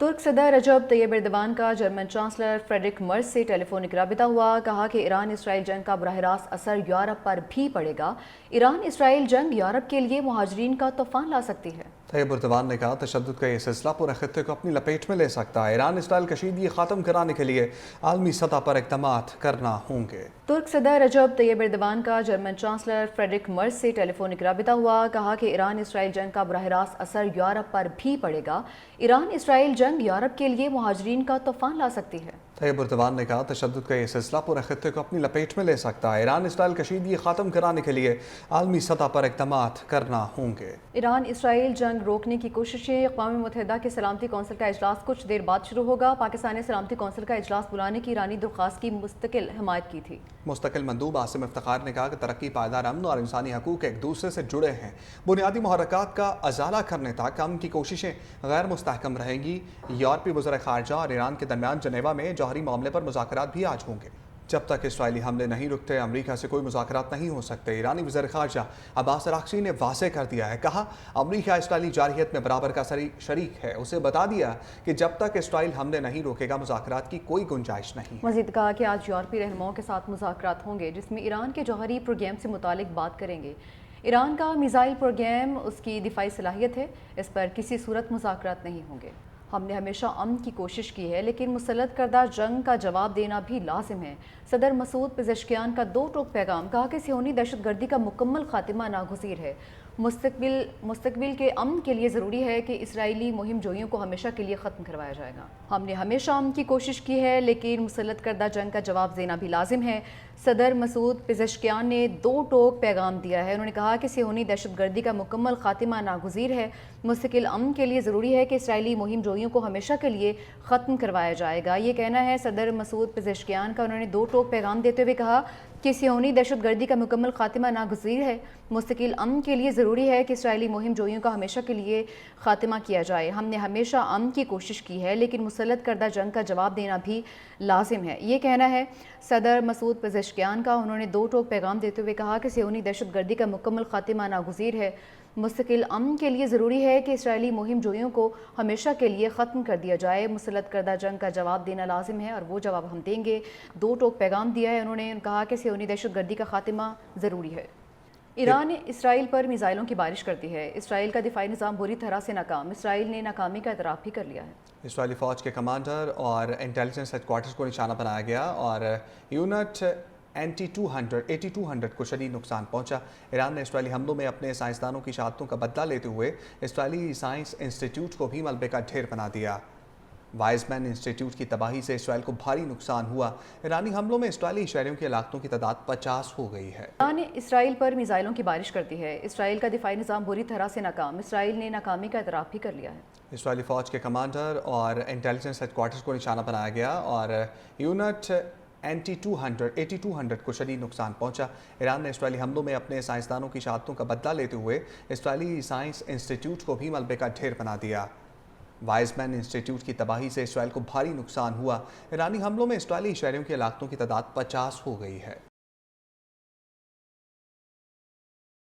ترک صدر رجب Tayyip Erdogan کا جرمن چانسلر فریڈرک مرز سے ٹیلی فونک رابطہ ہوا۔ کہا کہ ایران اسرائیل جنگ کا براہ راست اثر یورپ پر بھی پڑے گا۔ ایران اسرائیل جنگ یورپ کے لیے مہاجرین کا طوفان لا سکتی ہے۔ طیب ایردوان نے کہا تشدد کا یہ سلسلہ پورے خطے کو اپنی لپیٹ میں لے سکتا ہے۔ ایران اسرائیل کشیدگی ختم کرانے کے لیے عالمی سطح پر اقدامات کرنا ہوں گے۔ ترک صدر رجب طیب ایردوان کا جرمن چانسلر فریڈرک مرز سے ٹیلی فونک رابطہ ہوا۔ کہا کہ ایران اسرائیل جنگ کا براہ راست اثر یورپ پر بھی پڑے گا۔ ایران اسرائیل جنگ یورپ کے لیے مہاجرین کا طوفان لا سکتی ہے۔ طیب ایردوان نے کہا تشدد کا یہ سلسلہ پورے خطے کو اپنی لپیٹ میں لے سکتا ہے۔ ایران اسرائیل کشیدگی ختم کرانے کے لیے عالمی سطح پر اقدامات کرنا ہوں گے۔ ایران اسرائیل جنگ روکنے کی کوششیں۔ اقوام متحدہ کے سلامتی کونسل کا اجلاس کچھ دیر بعد شروع ہوگا۔ پاکستان نے سلامتی کونسل کا اجلاس بلانے کی ایرانی درخواست کی مستقل حمایت کی تھی۔ مستقل مندوب عاصم افتخار نے کہا کہ ترقی، پائیدار امن اور انسانی حقوق ایک دوسرے سے جڑے ہیں۔ بنیادی محرکات کا ازالہ کرنے تک امن کی کوششیں غیر مستحکم رہیں گی۔ یورپی وزراء خارجہ اور ایران کے درمیان جنیوا میں جوہری معاملے پر مذاکرات بھی آج ہوں گے۔ جب تک اسرائیلی حملے نہیں رکتے امریکہ سے کوئی مذاکرات نہیں ہو سکتے۔ ایرانی وزیر خارجہ عباس اراغچی نے واضح کر دیا ہے، کہا امریکہ اسرائیلی جارحیت میں برابر کا شریک ہے۔ اسے بتا دیا کہ جب تک اسرائیل حملے نہیں روکے گا مذاکرات کی کوئی گنجائش نہیں ہے۔ مزید کہا کہ آج یورپی رہنماؤں کے ساتھ مذاکرات ہوں گے جس میں ایران کے جوہری پروگرام سے متعلق بات کریں گے۔ ایران کا میزائل پروگرام اس کی دفاعی صلاحیت ہے، اس پر کسی صورت مذاکرات نہیں ہوں گے۔ ہم نے ہمیشہ امن کی کوشش کی ہے لیکن مسلط کردہ جنگ کا جواب دینا بھی لازم ہے۔ صدر مسعود پزشکیان کا دو ٹوک پیغام۔ کہا کہ صہیونی دہشت گردی کا مکمل خاتمہ ناگزیر ہے۔ مستقبل کے امن کے لیے ضروری ہے کہ اسرائیلی مہم جوئیوں کو ہمیشہ کے لیے ختم کروایا جائے گا۔ ہم نے ہمیشہ امن کی کوشش کی ہے لیکن مسلط کردہ جنگ کا جواب دینا بھی لازم ہے۔ صدر مسعود پزشکیان نے دو ٹوک پیغام دیا ہے۔ انہوں نے کہا کہ صہیونی دہشت گردی کا مکمل خاتمہ ناگزیر ہے۔ مستقل امن کے لیے ضروری ہے کہ اسرائیلی مہم جوئیوں کو ہمیشہ کے لیے ختم کروایا جائے گا۔ یہ کہنا ہے صدر مسعود پزشکیان کا۔ انہوں نے دو ٹوک پیغام دیتے ہوئے کہا کہ صہیونی دہشت گردی کا مکمل خاتمہ ناگزیر ہے۔ مستقل امن کے لیے ضروری ہے کہ اسرائیلی مہم جوئیوں کا ہمیشہ کے لیے خاتمہ کیا جائے۔ ہم نے ہمیشہ امن کی کوشش کی ہے لیکن مسلط کردہ جنگ کا جواب دینا بھی لازم ہے۔ یہ کہنا ہے صدر مسعود پزشکیان کا۔ انہوں نے دو ٹوک پیغام دیتے ہوئے کہا کہ صہیونی دہشت گردی کا مکمل خاتمہ ناگزیر ہے۔ مستقل امن کے لیے ضروری ہے کہ اسرائیلی مہم جوئیوں کو ہمیشہ کے لیے ختم کر دیا جائے۔ مسلط کردہ جنگ کا جواب دینا لازم ہے اور وہ جواب ہم دیں گے۔ دو ٹوک پیغام دیا ہے۔ انہوں نے کہا کہ صہیونی دہشت گردی کا خاتمہ ضروری ہے۔ ایران اسرائیل پر میزائلوں کی بارش کرتی ہے۔ اسرائیل کا دفاعی نظام بری طرح سے ناکام۔ اسرائیل نے ناکامی کا اعتراف بھی کر لیا ہے۔ اسرائیلی فوج کے کمانڈر اور انٹیلیجنس ہیڈ کوارٹرز کو نشانہ بنایا گیا اور یونٹ AT200 کو شدید نقصان پہنچا۔ ایران نے اسرائیلی حملوں میں اپنے سائنسدانوں کی شہادتوں کا بدلہ لیتے ہوئے اسرائیلی سائنس انسٹیٹیوٹ کو بھی ملبے کا ڈھیر بنا دیا۔ وائزمین انسٹیٹیوٹ کی تباہی سے اسرائیل کو بھاری نقصان ہوا۔ ایرانی حملوں میں اسرائیلی شہریوں کی ہلاکتوں کی تعداد 50 ہو گئی ہے۔ ایران اسرائیل پر میزائلوں کی بارش کرتی ہے۔ اسرائیل کا دفاعی نظام بری طرح سے ناکام۔ اسرائیل نے ناکامی کا اعتراف بھی کر لیا ہے۔ اسرائیلی فوج کے کمانڈر اور انٹیلیجنس ہیڈ کوارٹرز کو نشانہ بنایا گیا اور یونٹ AT200 کو شدید نقصان پہنچا۔ ایران نے اسرائیلی حملوں میں اپنے سائنسدانوں کی شہادتوں کا بدلہ لیتے ہوئے اسرائیلی سائنس انسٹیٹیوٹ کو بھی ملبے کا ڈھیر بنا دیا۔ وائزمین انسٹیٹیوٹ کی تباہی سے اسرائیل کو بھاری نقصان ہوا۔ ایرانی حملوں میں اسرائیلی شہریوں کی ہلاکتوں کی تعداد 50 ہو گئی ہے۔